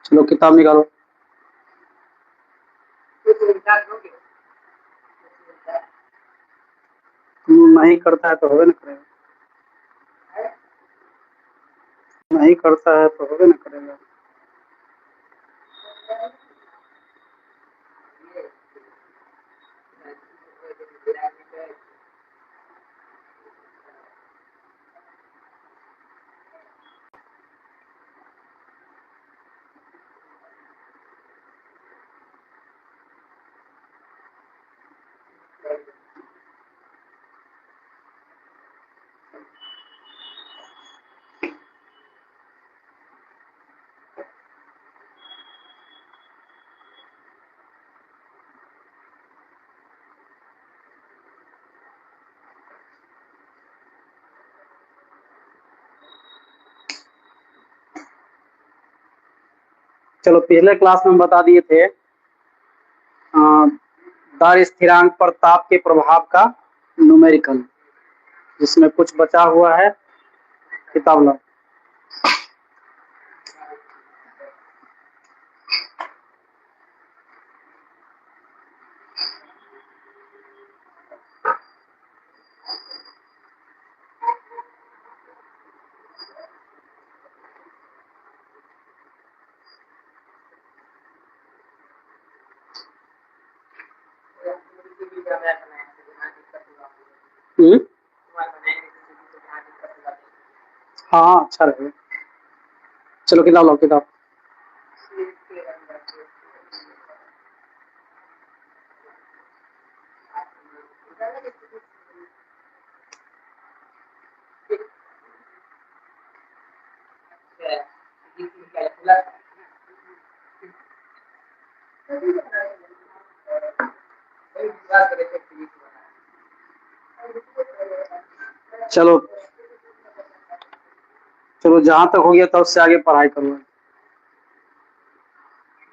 चलो किताब निकालो। नहीं करता है तो होबे न करेगा, नहीं करता है तो होबे न करेगा। चलो पिछले क्लास में बता दिए थे दर स्थिरांक पर ताप के प्रभाव का न्यूमेरिकल, जिसमें कुछ बचा हुआ है, किताब लो। हाँ अच्छा रहेगा। चलो किताब लो, किताब। चलो चलो जहां तक हो गया तब से आगे पढ़ाई करो।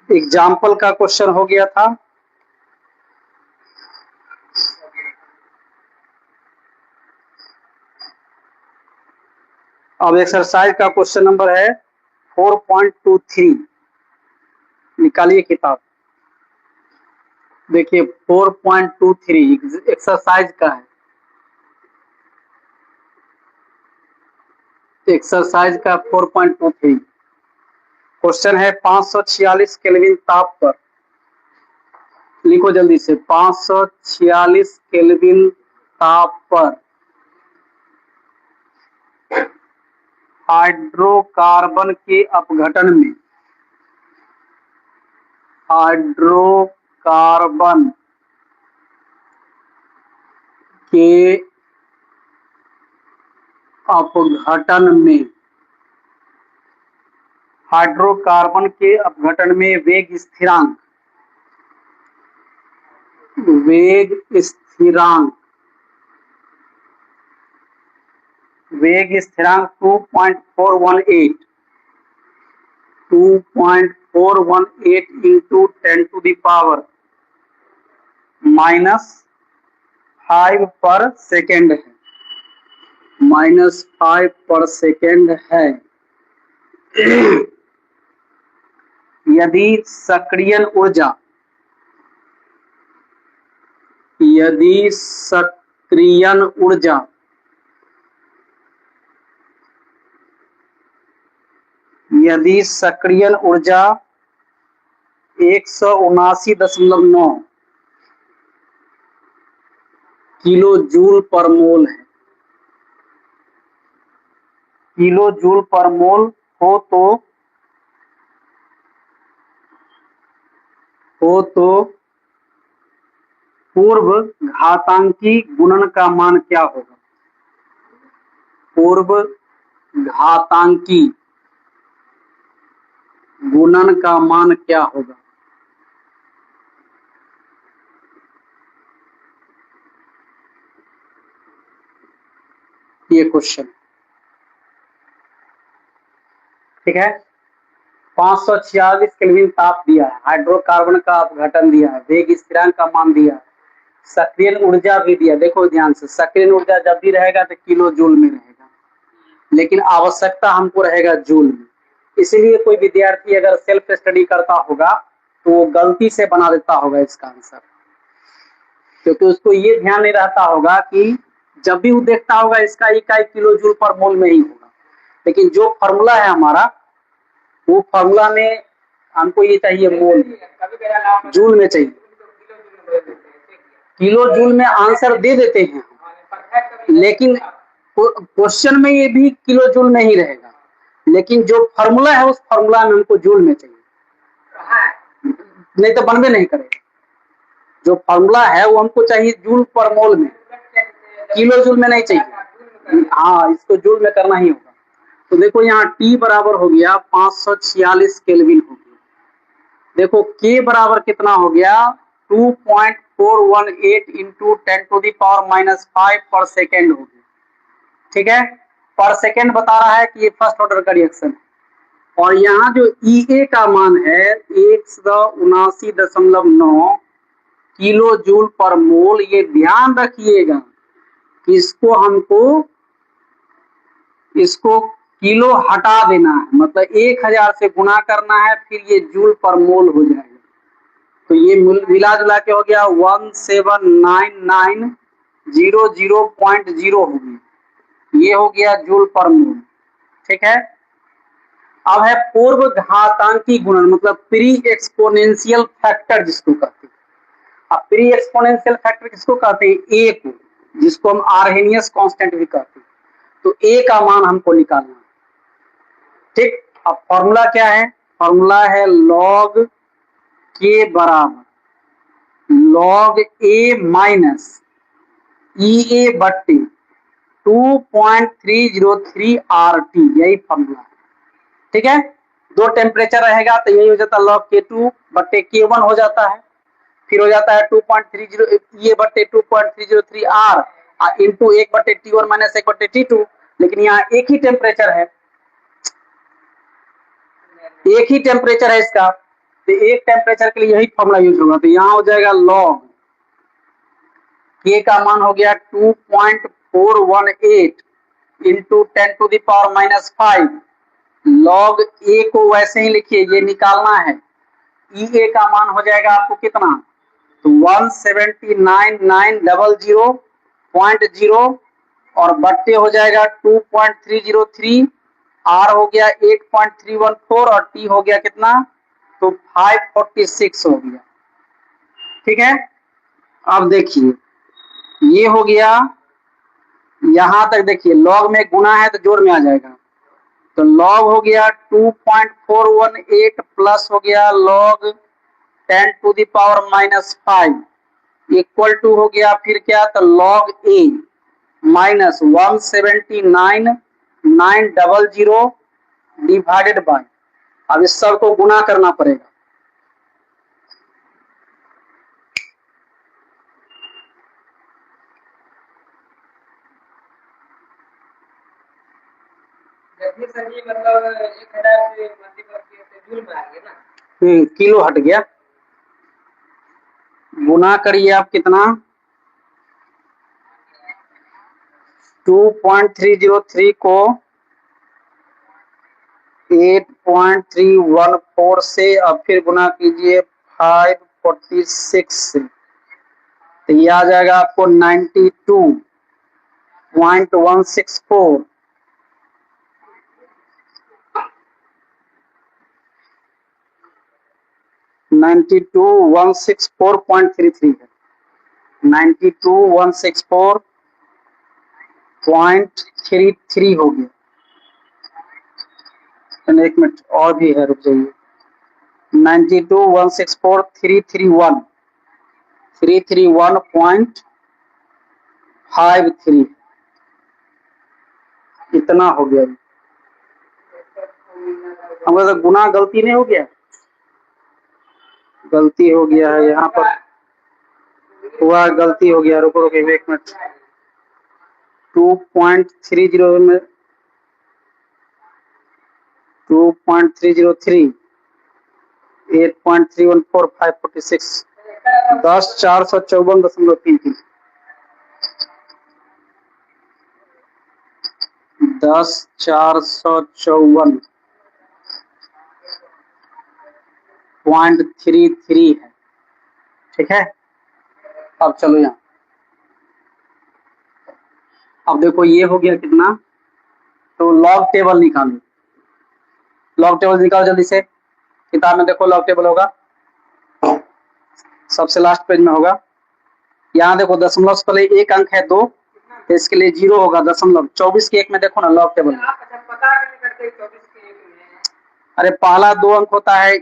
एग्जाम्पल का क्वेश्चन हो गया था, अब एक्सरसाइज का क्वेश्चन नंबर है 4.23। निकालिए किताब। देखिए 4.23 एक्सरसाइज का है, एक्सरसाइज का 4.23 क्वेश्चन है। 546 केल्विन ताप पर, लिखो जल्दी से, 546 केल्विन ताप पर हाइड्रोकार्बन के अपघटन में, हाइड्रोकार्बन के अपघटन में, हाइड्रोकार्बन के अपघटन में वेग स्थिरांक, वेग स्थिरांक, वेग स्थिरांक 2.418 इंटू 10⁻⁻5 पर सेकेंड है, -5 पर सेकेंड है। यदि सक्रियण ऊर्जा, यदि सक्रियण ऊर्जा यदि सक्रियण ऊर्जा 179.9 किलो जूल पर मोल है, किलो जूल पर मोल हो तो पूर्व घातांकी गुणन का मान क्या होगा? पूर्व घातांकी गुणन का मान क्या होगा? ये क्वेश्चन, ठीक है। 546 केल्विन ताप दिया है, हाइड्रोकार्बन का अपघटन दिया है, वेग स्थिरांक का मान दिया है, सक्रिय ऊर्जा भी दिया। देखो ध्यान से, सक्रिय ऊर्जा जब भी रहेगा तो किलो जूल में रहेगा, लेकिन आवश्यकता हमको रहेगा जूल में। इसलिए कोई विद्यार्थी अगर सेल्फ स्टडी करता होगा तो वो गलती से बना देता होगा इसका आंसर, क्योंकि उसको ये ध्यान नहीं रहता होगा कि जब भी वो देखता होगा इसका इकाई किलो जूल पर मोल में ही होगा। लेकिन जो फॉर्मूला है हमारा, वो फॉर्मूला में हमको ये चाहिए मोल, जूल में चाहिए। किलो जूल में आंसर दे देते हैं, लेकिन क्वेश्चन में ये भी किलो जूल में ही रहेगा, लेकिन जो फॉर्मूला है उस फॉर्मूला में हमको जूल में चाहिए, नहीं तो बनबे नहीं करेगा। जो फॉर्मूला है वो हमको चाहिए जूल पर मोल में, किलो जूल में नहीं चाहिए। हाँ, इसको जूल में करना ही होगा। तो देखो यहाँ T बराबर हो गया 546 केल्विन हो गया। देखो K बराबर कितना हो गया, 2.418 इंटू 10⁻⁻5 पर सेकेंड हो गया। ठीक है, पर सेकेंड बता रहा है कि ये फर्स्ट ऑर्डर का रिएक्शन है। और यहाँ जो EA का मान है 179.9 किलो जूल पर मोल, ये ध्यान रखिएगा कि इसको किलो हटा देना है, मतलब 1000 से गुणा करना है, फिर ये जूल पर मोल हो जाएगा। तो ये मिला जुला के हो गया 17990.0 हो गया, ये हो गया जूल पर मोल। ठीक है, अब है पूर्व घातांकी गुणन, मतलब प्री एक्सपोनेंशियल फैक्टर जिसको कहते हैं। अब प्री एक्सपोनेंशियल फैक्टर किसको कहते हैं, ए को, जिसको हम आर्हेनियस कांस्टेंट भी कहते हैं। तो ए का मान हमको निकालना है। ठीक, अब फॉर्मूला क्या है, फॉर्मूला है लॉग के बराबर लॉग ए माइनस ई ए बट्टे 2.303 RT, यही फॉर्मूला है। ठीक है, दो टेम्परेचर रहेगा तो यही हो जाता है लॉग K2 बट्टे K1 हो जाता है, फिर हो जाता है 2.30 ये बट्टे 2.303 R इंटू 1 बट्टे T1 माइनस 1 बट्टे T2। लेकिन यहाँ एक ही टेम्परेचर है, एक ही टेम्परेचर है इसका, तो एक टेम्परेचर के लिए यही फॉर्मूला यूज होगा। तो यहाँ हो जाएगा लॉग K का मान हो गया 2.418 इंटू 10⁻⁻5। लॉग ए को वैसे ही लिखिए, ये निकालना है। ई ए का मान हो जाएगा आपको कितना, तो 179,900.0 और बट्टे हो जाएगा 2.303, आर हो गया 8.314 और टी हो गया कितना, तो 546 हो गया। ठीक है, अब देखिए ये हो गया, यहां तक देखिए लॉग में गुना है तो जोड़ में आ जाएगा। तो लॉग हो गया 2.418 प्लस हो गया लॉग 10⁻⁻5 इक्वल टू हो गया फिर क्या, तो log A minus 179,900 divided by, अब इस सब को गुना करना पड़ेगा। मतलब 1000 से जूल में आ गया ना, किलो हट गया। गुना करिए आप कितना, 2.303 को 8.314 से, अब फिर गुना कीजिए 546 से, तो ये आ जाएगा आपको 92.164। 92,164.33 है, 92,164.33 हो गया। एक मिनट और भी है, रुक जाइए, 92,164,331.53 इतना हो गया। हमारा तो गुना गलती नहीं हो गया, गलती हो गया है यहाँ पर, हुआ गलती हो गया, रुको रुको एक मिनट। 2.30 में 2.303 8.314,546 10,454.33 10,454.33 है। ठीक है, अब चलो यहाँ, अब देखो ये हो गया कितना, तो लॉग टेबल निकालो, लॉग टेबल निकालो जल्दी से, किताब में देखो लॉग टेबल होगा, सबसे लास्ट पेज में होगा। यहाँ देखो दशमलव से पहले एक अंक है 2, तो इसके लिए 0 होगा, दशमलव 24 के 1 में देखो ना लॉग टेबल। अरे पहला 2 अंक होता है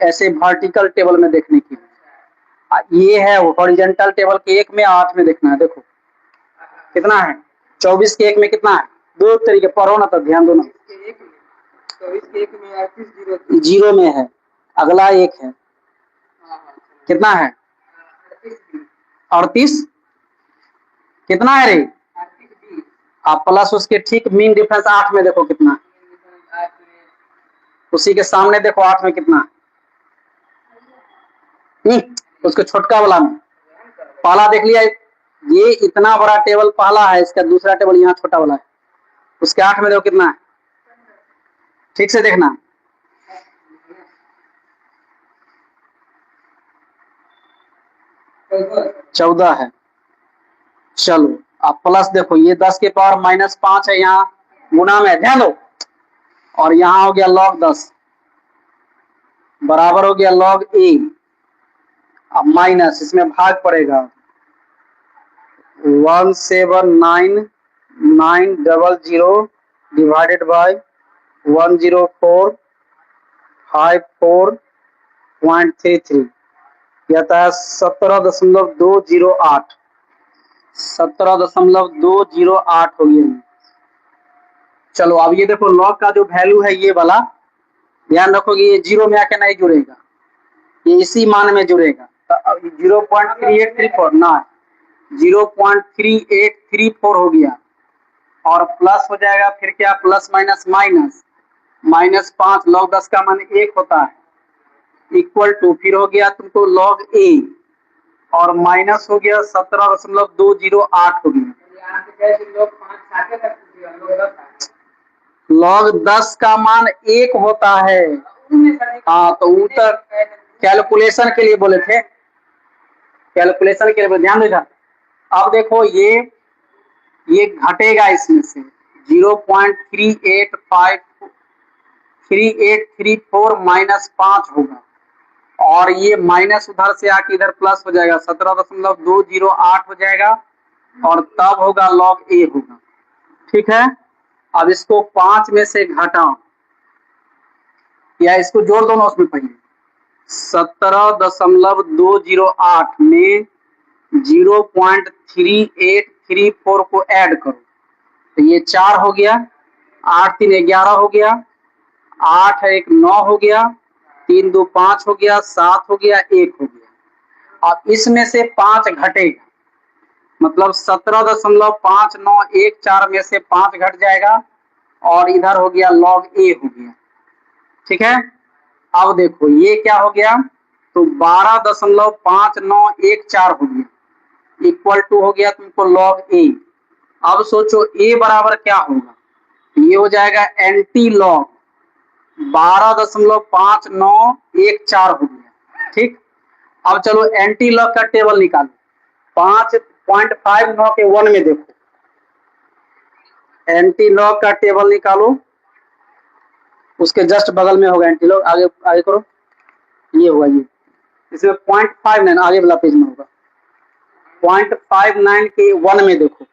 ऐसे वर्टिकल टेबल में देखने की, ये है हॉरिजॉन्टल टेबल के 1 में 8 में देखना है। देखो कितना है, 24 के 1 में कितना है, 2 तरीके पढ़ो ना, तो ध्यान दो ना। 24 के 1 में 0 में है, अगला 1 है, कितना है 38, कितना है रे, आप प्लस उसके ठीक मीन डिफरेंस 8 में देखो कितना है, उसी के सामने देखो 8 में कितना है, उसके छोटका वाला में पहला देख लिया, ये इतना बड़ा टेबल पहला है, इसका दूसरा टेबल यहाँ छोटा वाला है, उसके 8 में देखो कितना है, ठीक से देखना। चौदह है। चलो आप प्लस देखो, ये 10 के पावर -5 है, यहाँ गुना में ध्यान दो, और यहाँ हो गया log 10 बराबर हो गया log a, अब माइनस इसमें भाग पड़ेगा 179,900 डिवाइडेड बाय 10454.33, यह था 17.208, 17.208 हो गया। चलो अब ये देखो लॉग का जो वैल्यू है ये वाला, ध्यान रखोगे ये 0 में आके नहीं जुड़ेगा, ये इसी मान में जुड़ेगा, तो 0.3834 ना 0.3834 हो गया, और प्लस हो जाएगा फिर क्या, प्लस माइनस माइनस -5, log 10 का मान 1 होता है, इक्वल टू फिर हो गया तुमको log a, और माइनस हो गया 17.208 हो गया। log 10 का मान 1 होता है, हाँ तो उत्तर कैलकुलेशन के लिए बोले थे, कैलकुलेशन के लिए ध्यान देगा। अब देखो ये घटेगा इसमें से 0.3834 -5 होगा, और ये माइनस उधर से आके इधर प्लस हो जाएगा, 17.208 हो जाएगा, और तब होगा log a होगा। ठीक है, अब इसको 5 में से घटाओ, या इसको जोड़ दो ना उसमें पहले, 17.208 में 0.3834 को ऐड करो, तो ये 4 हो गया, 8 3 11 हो गया, 8 1 9 हो गया, 3 2 5 हो गया, 7 हो गया, 1 हो गया। अब इसमें से 5 घटेगा, मतलब 17.5914 में से 5 घट जाएगा, और इधर हो गया log a हो गया। ठीक है, अब देखो ये क्या हो गया, तो 12.5914 हो गया, इक्वल टू हो गया तुमको log a। अब सोचो a बराबर क्या होगा, ये हो जाएगा एंटी लॉग 12.5914 हो गया। ठीक, अब चलो एंटी लॉग का टेबल निकालो, 5.59 के 1 में देखो, एंटी लॉग का टेबल निकालो, उसके जस्ट बगल में होगा एंटी लॉग, आगे आगे करो, ये होगा, ये इसमें 0.59 आगे वाला पेज में होगा, 0.59 के 1 में देखो,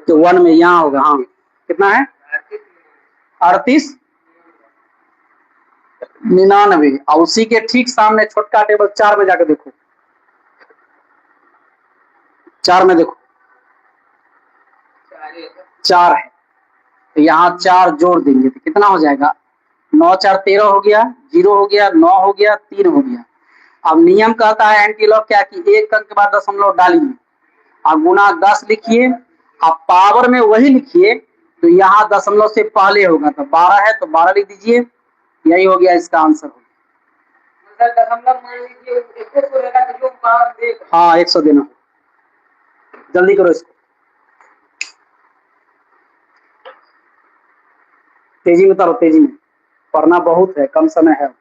तो 1 में यहाँ होगा, हाँ कितना है 38,99, और उसी के ठीक सामने छोटका टेबल 4 में जाकर देखो, 4 में देखो 4 है, तो यहाँ 4 जोड़ देंगे तो कितना हो जाएगा, 9 4 13 हो गया, 0 हो गया, 9 हो गया, 3 हो गया। अब नियम कहता है एंटी लॉग क्या, कि एक अंक के बाद दशमलव डालिए, अब गुना 10 लिखिए, अब पावर में वही लिखिए तो यहाँ दशमलव से पहले होगा, तो 12 है तो 12 लिख दीजिए, यही हो गया इसका आंसर। दशमलव मान लीजिए 100 रहेगा तो जो पावर देगा, हाँ 100 देना। जल्दी करो इसको, तेजी में उतारो, तेजी में, पढ़ना बहुत है, कम समय है।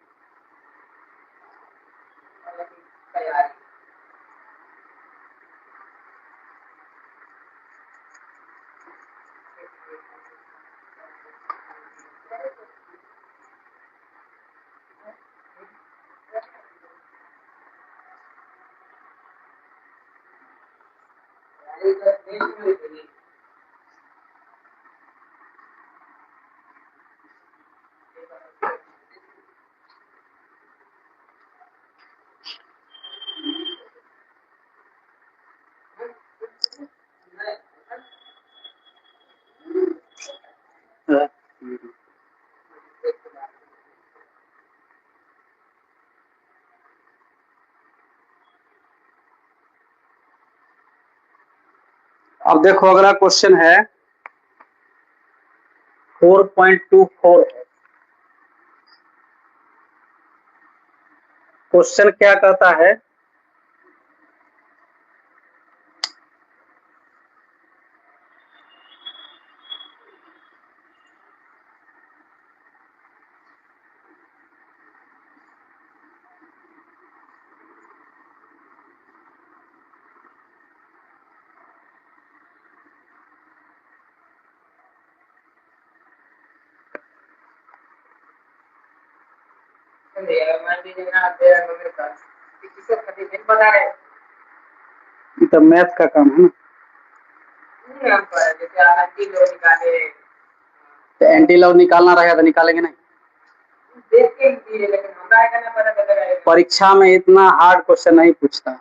अब देखो अगला क्वेश्चन है 4.24 है। क्वेश्चन क्या कहता है, ये तो मैथ का काम है ना, तो एंटी लॉग निकालना रहेगा तो निकालेंगे नहीं। परीक्षा में इतना हार्ड क्वेश्चन नहीं पूछता,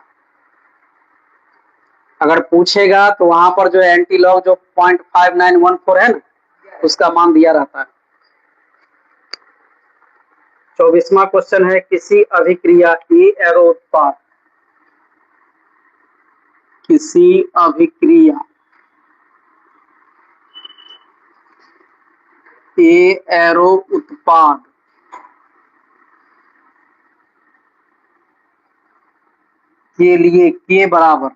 अगर पूछेगा तो वहां पर जो एंटी लॉग जो 0.5914 है ना, उसका मान दिया रहता है। 24वां क्वेश्चन है, किसी अभिक्रिया ए एरो उत्पाद, किसी अभिक्रिया ए एरो उत्पाद के लिए के बराबर,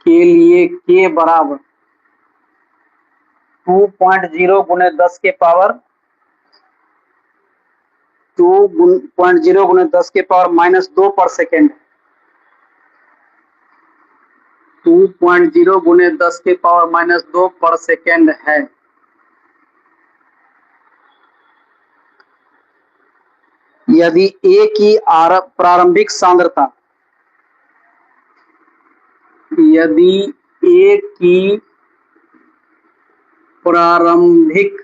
के लिए के बराबर 2.0 गुणे 10 के पावर 2.0 गुणे 10 के पावर -2 पर सेकेंड, 2.0 गुणे 10 के पावर -2 पर सेकेंड है। यदि ए की प्रारंभिक सांद्रता, यदि ए की प्रारंभिक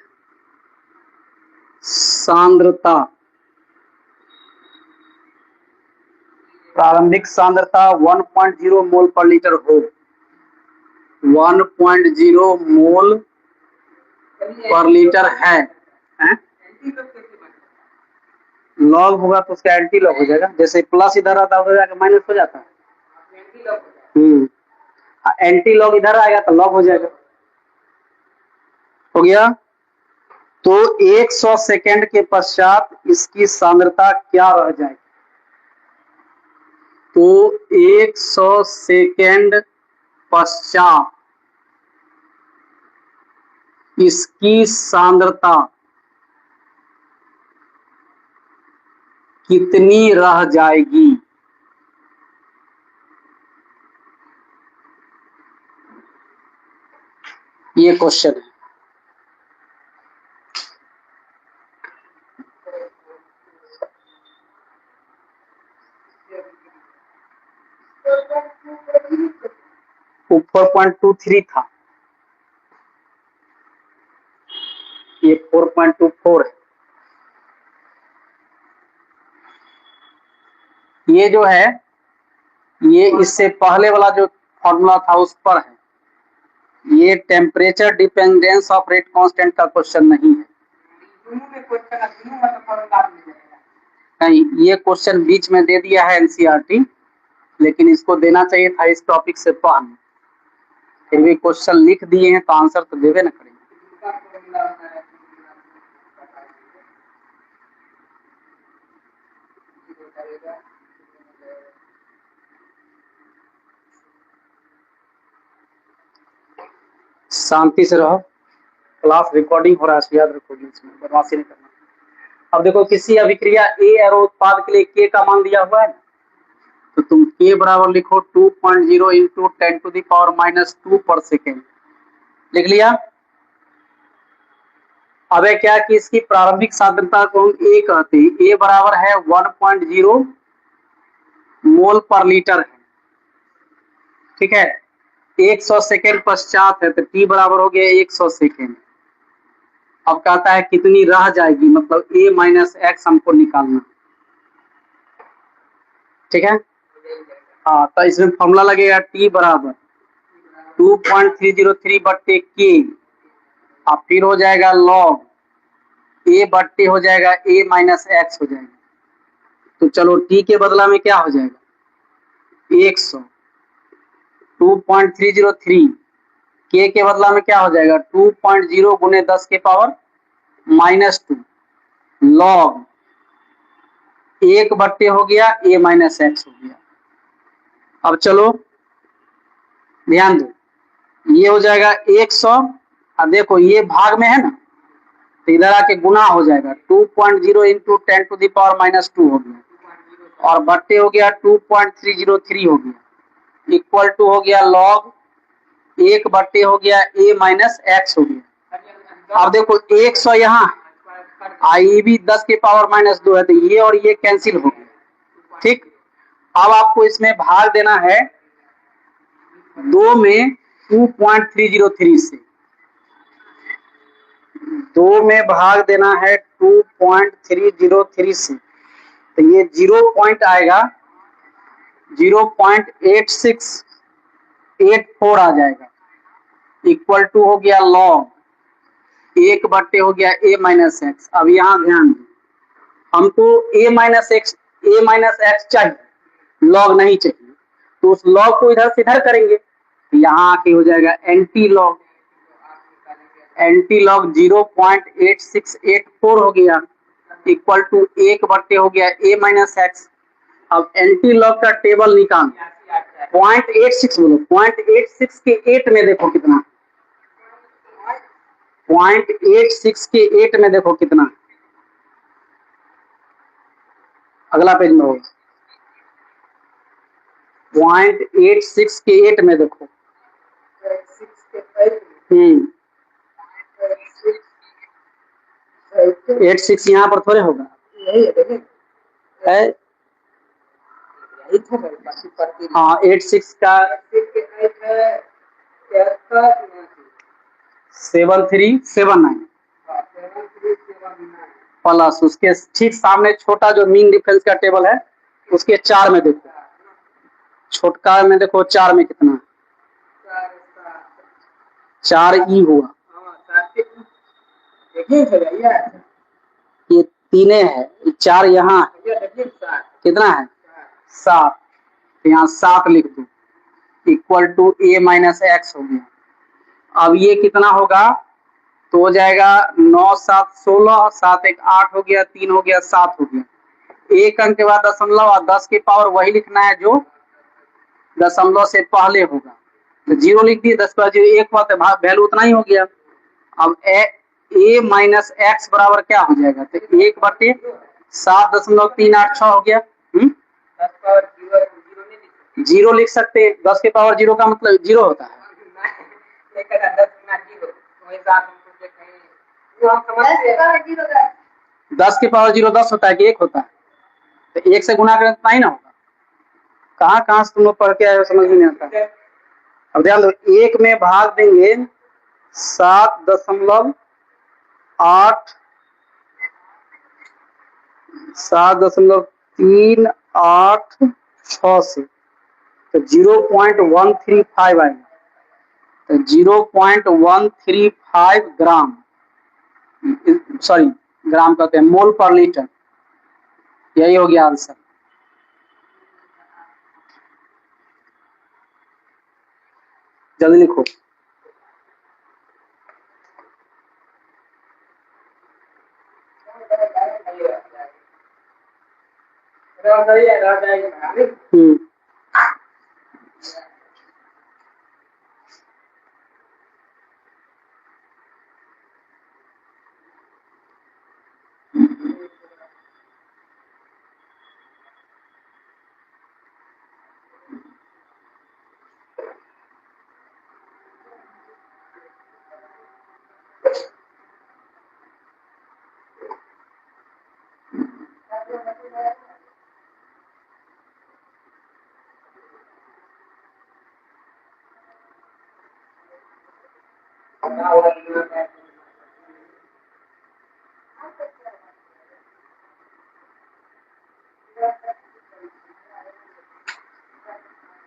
सांद्रता 1.0 मोल पर लीटर हो, 1.0 मोल पर लीटर है, लॉग होगा तो उसका एंटी लॉग हो जाएगा, जैसे प्लस इधर आता है उधर माइनस हो जाता है। एंटी लॉग इधर आएगा तो लॉग हो जाएगा, हो गया। तो 100 सेकेंड के पश्चात इसकी सांद्रता क्या रह जाएगी, तो 100 सेकेंड पश्चात इसकी सांद्रता कितनी रह जाएगी, ये क्वेश्चन है। वो 4.23 था, ये 4.24 है। ये जो है ये इससे पहले वाला जो फॉर्मूला था उस पर है, ये temperature dependence of rate constant का क्वेश्चन नहीं है। नहीं, ये क्वेश्चन बीच में दे दिया है एनसीईआरटी, लेकिन इसको देना चाहिए था इस टॉपिक से पहले। फिर भी क्वेश्चन लिख दिए हैं तो आंसर तो देवे ना करेंगे। शांति से रहो, क्लास रिकॉर्डिंग हो रहा है, याद रखो, इसमें बदमाशी नहीं करना। अब देखो किसी अभिक्रिया ए एरो उत्पाद के लिए के का मान दिया हुआ है, तो तुम के बराबर लिखो 2.0 इंटू 10⁻⁻² पर सेकेंड, लिख लिया। अब है क्या कि इसकी प्रारंभिक सांद्रता को हम ए कहते हैं, ए बराबर है 1.0 मोल पर लीटर है, ठीक है। 100 सेकेंड पश्चात है तो टी बराबर हो गया 100 सेकेंड। अब कहता है कितनी रह जाएगी, मतलब ए माइनस एक्स हमको निकालना, ठीक है। हाँ, तो इसमें फॉर्मूला लगेगा टी बराबर 2.303 बट्टे के, अब फिर हो जाएगा लॉग ए बट्टे हो जाएगा ए माइनस एक्स हो जाएगा। तो चलो टी के बदला में क्या हो जाएगा 100, 2.303 के बदला में क्या हो जाएगा 2.0 गुने 10⁻⁻² लॉग 1 बट्टे हो गया ए माइनस एक्स हो गया। अब चलो ध्यान दो, ये हो जाएगा 100, अब देखो ये भाग में है ना, तो इधर आके गुना हो जाएगा 2.0 इंटू 10⁻⁻² हो गया, और बट्टे हो गया 2.303 हो गया, इक्वल टू हो गया लॉग 1 बट्टे हो गया ए माइनस एक्स हो गया। अब देखो 100 यहाँ आई भी 10⁻⁻² है, तो ये और ये कैंसिल हो गया, ठीक। अब आपको इसमें भाग देना है 2 में 2.303 से, 2 में भाग देना है 2.303 से, तो ये 0 पॉइंट आएगा 0.8684 आ जाएगा, इक्वल टू हो गया लॉग 1 बट्टे हो गया ए माइनस एक्स। अब यहाँ ध्यान दो, हमको ए माइनस एक्स चाहिए, लॉग नहीं चाहिए, तो उस लॉग को इधर से इधर करेंगे, यहाँ आके हो जाएगा एंटी लॉग 0.8684 हो गया, इक्वल टू 1 बट्टे हो गया ए माइनस एक्स। अब एंटी लॉग का टेबल निकाल, 0.86 बोलो, 0.86 के 8 में देखो कितना, 0.86 के 8 में देखो कितना, अगला पेज में होगा 0.86 के 8 में देखो, 86 यहाँ पर थोड़े होगा, है हाँ 86 का 7379 प्लस उसके ठीक सामने छोटा जो मीन डिफरेंस का टेबल है उसके 4 में देखो, छोटका में देखो 4 में कितना, 4 ई हुआ, ये 3 है, 4 यहाँ कितना है 7, तो यहाँ 7 लिख दो, equal to a minus x हो गया। अब ये कितना होगा, तो हो जाएगा 9 7 16, 7 1 8 हो गया, 3 हो गया 7 हो गया, एक अंक के बाद दशमलव, और 10 की पावर वही लिखना है जो दशमलव से पहले होगा, तो 0 लिख दिए, 10 पर 0 1 हुआ तो वैल्यू उतना ही हो गया। अब ए माइनस एक्स बराबर क्या हो जाएगा, तो 1 बटे 7.386 हो गया। 0 लिख सकते हैं, 10 के पावर 0 का मतलब 0 होता है, 10 के पावर 0 10 होता है कि 1 होता है, तो 1 से गुना करें तो ही ना होगा, कहाँ कहाँ से तुम लोग पढ़ के आए हो समझ में नहीं आता। अब ध्यान दो, 1 में भाग देंगे 7.38 7.386 से, तो 0.135 आएगा, तो 0.135 ग्राम, सॉरी ग्राम कहते हैं, मोल पर लीटर, यही हो गया आंसर। जल्दी लिखो।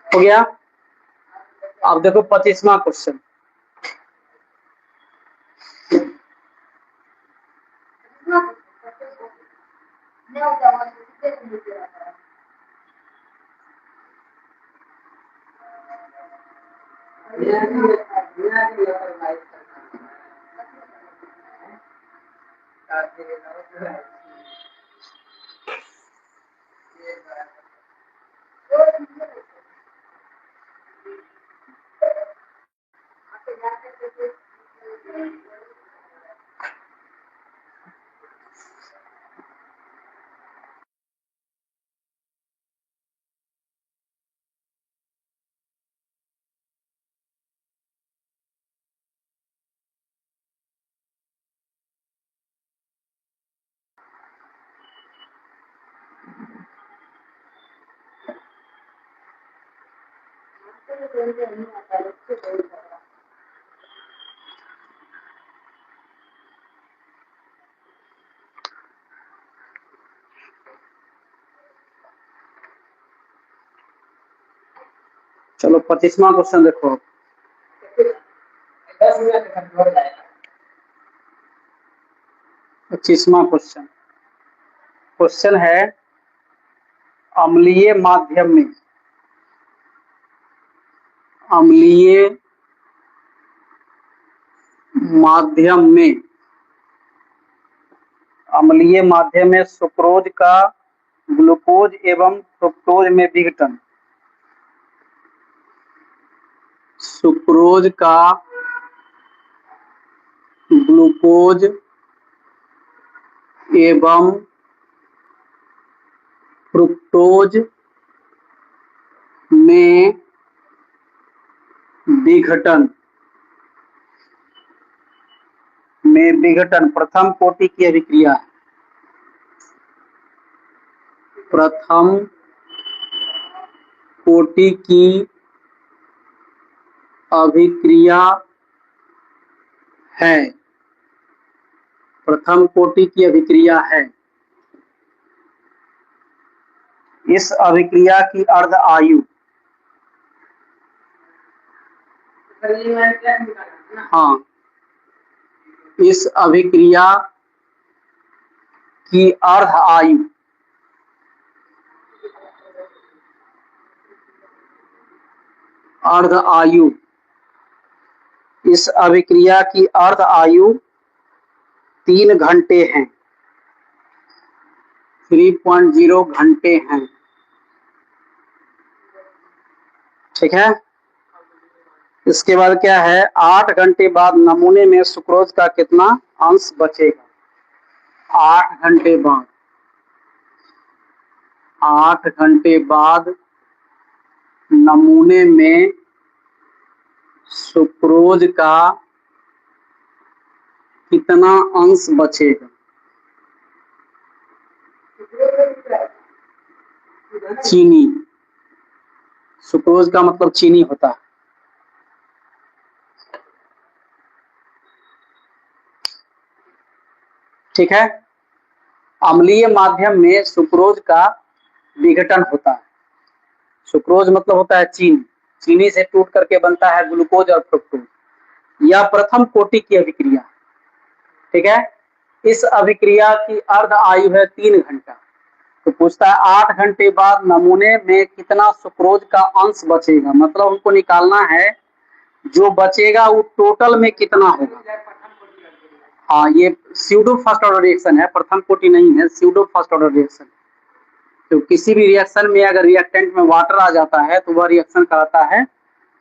हो गया। अब देखो 25वां क्वेश्चन। चलो 25वां क्वेश्चन देखो। 25वां क्वेश्चन। क्वेश्चन है अम्लीय माध्यम में, अम्लीय माध्यम में, अम्लीय माध्यम में सुक्रोज का ग्लूकोज एवं फ्रुक्टोज में विघटन, सुक्रोज का ग्लूकोज एवं फ्रुक्टोज में विघटन, प्रथम कोटि की अभिक्रिया है। प्रथम कोटि की अभिक्रिया है, प्रथम कोटि की अभिक्रिया है। इस अभिक्रिया की अर्ध आयु, हाँ, इस अभिक्रिया की अर्ध आयु, अर्ध आयु, इस अभिक्रिया की अर्ध आयु 3 घंटे हैं, 3.0 घंटे हैं। ठीक है। इसके बाद क्या है, 8 घंटे बाद नमूने में सुक्रोज का कितना अंश बचेगा। 8 घंटे बाद, 8 घंटे बाद नमूने में सुक्रोज का कितना अंश बचेगा। चीनी, सुक्रोज का मतलब चीनी होता है। ठीक है। अम्लीय माध्यम में सुक्रोज का विघटन होता है। सुक्रोज मतलब होता है चीनी, चीनी से टूट करके बनता है ग्लूकोज और फ्रुक्टोज। यह प्रथम कोटि की अभिक्रिया। ठीक है। इस अभिक्रिया की अर्ध आयु है 3 घंटा। तो पूछता है 8 घंटे बाद नमूने में कितना सुक्रोज का अंश बचेगा, मतलब हमको निकालना है जो बचेगा वो टोटल में कितना होगा। हाँ, ये स्यूडो फर्स्ट ऑर्डर रिएक्शन है, प्रथम कोटि नहीं है, स्यूडो फर्स्ट ऑर्डर रिएक्शन। तो किसी भी रिएक्शन में अगर रिएक्टेंट में वाटर आ जाता है तो वह रिएक्शन कहलाता है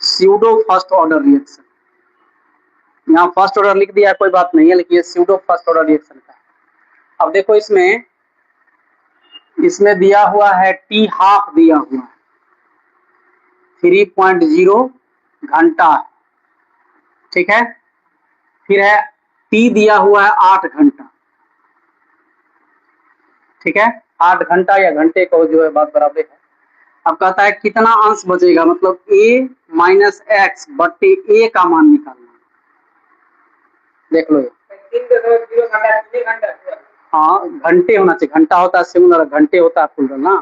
स्यूडो फर्स्ट ऑर्डर रिएक्शन। यहाँ फर्स्ट ऑर्डर लिख दिया कोई बात नहीं है, लेकिन ये स्यूडो फर्स्ट ऑर्डर रिएक्शन का है। अब देखो इसमें दिया हुआ है टी हाफ दिया हुआ है 3.0 घंटा, ठीक है। फिर है टी दिया हुआ है 8 घंटा, ठीक है। 8 घंटा या घंटे को जो है बात बराबर है। अब कहता है कितना अंश बचेगा, मतलब a माइनस एक्स बट्टे a का मान निकालना। देख लो हाँ, घंटे होना चाहिए, घंटा होता है सिंगुलर, घंटे होता है प्लूरल ना,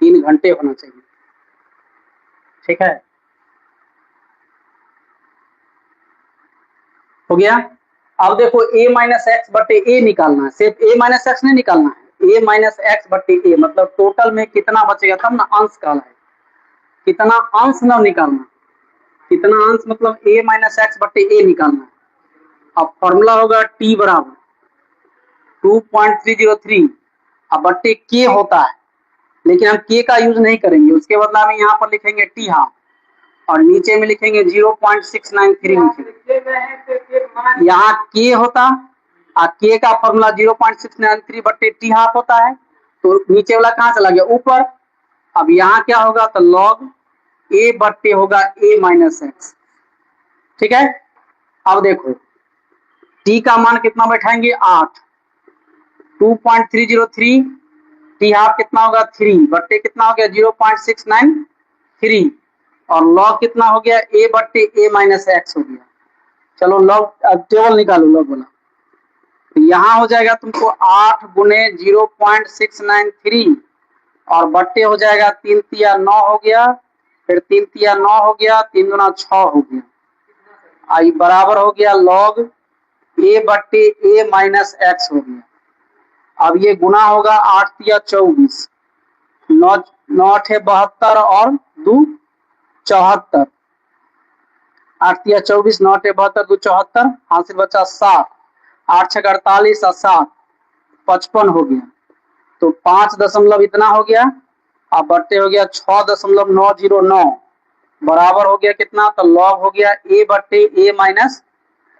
3 घंटे होना चाहिए, ठीक है। हो गया। अब देखो a माइनस एक्स बट्टे a निकालना है, सिर्फ a माइनस एक्स नहीं निकालना है, a माइनस एक्स बट्टे a, मतलब टोटल में कितना बचेगा तब ना अंश कहला है, कितना अंश ना निकालना, कितना अंश मतलब a माइनस एक्स बट्टे a निकालना है। अब फॉर्मूला होगा t बराबर 2.303, अब बट्टे k होता है, लेकिन हम k का यूज नहीं करेंगे, उसके बदला में यहाँ पर लिखेंगे टी हाफ और नीचे में लिखेंगे 0.693 लिखेंगे। यहाँ k होता और k का फॉर्मूला 0.693 बट्टे टी हाफ होता है, तो नीचे वाला कहाँ चला गया ऊपर। अब यहाँ क्या होगा तो log a बट्टे होगा a माइनस एक्स, ठीक है। अब देखो t का मान कितना बैठाएंगे 8, 2.303, टी हाफ कितना होगा 3 बट्टे कितना हो गया 0.693 और लॉग कितना हो गया a बट्टे a माइनस एक्स हो गया। चलो लॉग अब टेबल निकालो लॉग वाला, तो यहाँ हो जाएगा तुमको 8 गुने 0.693 और बट्टे हो जाएगा 3 तिया 9 हो गया, फिर 3 तिया 9 हो गया, 3 गुना 6 हो गया, आई बराबर हो गया लॉग a बट्टे a माइनस एक्स हो गया। अब ये गुना होगा 8 तिया 24, 9 72 और 2 74, 8 तिया 24, 9 72 2 74, हासिल बचा 7, 8 छक 48 और 7 55 हो गया, तो 5 दशमलव इतना हो गया। अब बट्टे हो गया 6.909 बराबर हो गया कितना, तो लॉग हो गया a बट्टे a माइनस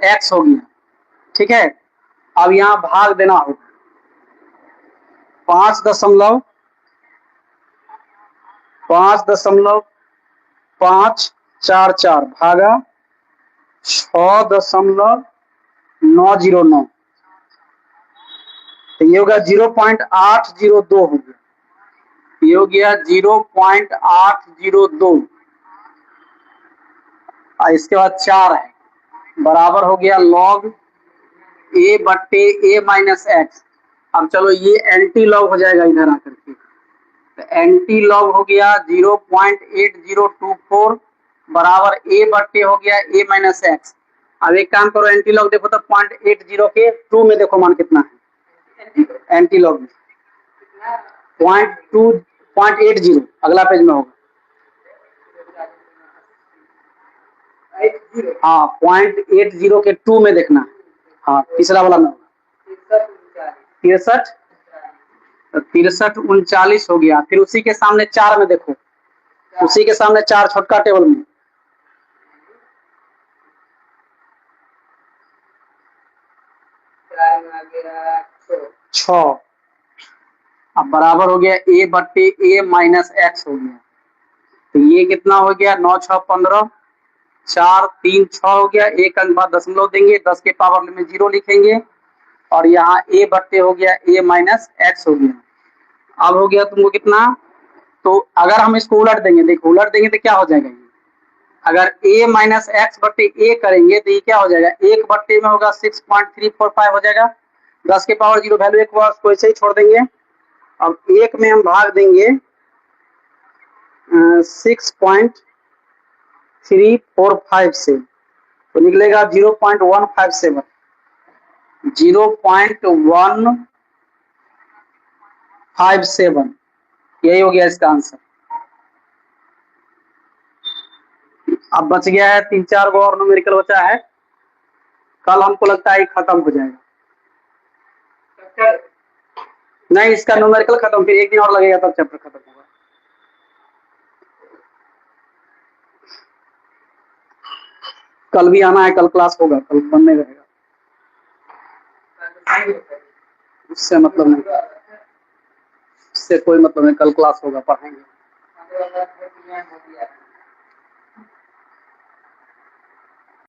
एक्स हो गया, ठीक है। अब यहाँ भाग देना होगा 5.544 भागा 6.909, तो ये हो गया 0.802 हो गया, ये हो गया 0.802 और इसके बाद 4 है बराबर हो गया लॉग a बट्टे a माइनस एक्स। अब चलो ये एंटी लॉग हो जाएगा इधर आकर के, तो एंटी लॉग हो गया 0.8024 बराबर a बट्टे हो गया a माइनस एक्स। अब एक काम करो एंटी लॉग देखो तो 0.80 के 2 में देखो मान कितना है, एंटी लॉग में 0.80 अगला पेज में होगा, हाँ 0.80 के 2 में देखना है, हाँ तीसरा वाला में 63 39 हो गया। फिर उसी के सामने 4 में देखो, उसी के सामने 4 छोटका टेबल में 6, अब बराबर हो गया a बट्टे a माइनस एक्स हो गया, तो ये कितना हो गया 9 6 15, 4 3 6 हो गया, एक अंक बाद दशमलव देंगे, 10 के पावर में 0 लिखेंगे और यहाँ a बट्टे हो गया a माइनस एक्स हो गया। अब हो गया तुमको कितना, तो अगर हम इसको उलट देंगे, देखो उलट देंगे तो क्या हो जाएगा, ये अगर a माइनस एक्स बट्टे a करेंगे तो ये क्या हो जाएगा, 1 बट्टे में होगा 6.345 हो जाएगा, 10 के पावर 0 वैल्यू एक बार को ऐसे ही छोड़ देंगे। अब 1 में हम भाग देंगे 6.345 से, तो निकलेगा 0.157, 0.157, यही हो गया इसका आंसर। अब बच गया है 3-4 गो और न्यूमेरिकल बचा है। कल हमको लगता है खत्म हो जाएगा। नहीं, इसका न्यूमेरिकल खत्म, फिर एक दिन और लगेगा तब चैप्टर खत्म होगा। कल भी आना है, कल क्लास होगा, कल बनने रहेगा, उससे मतलब नहीं, इससे कोई मतलब नहीं, कल क्लास होगा, पढ़ाएंगे।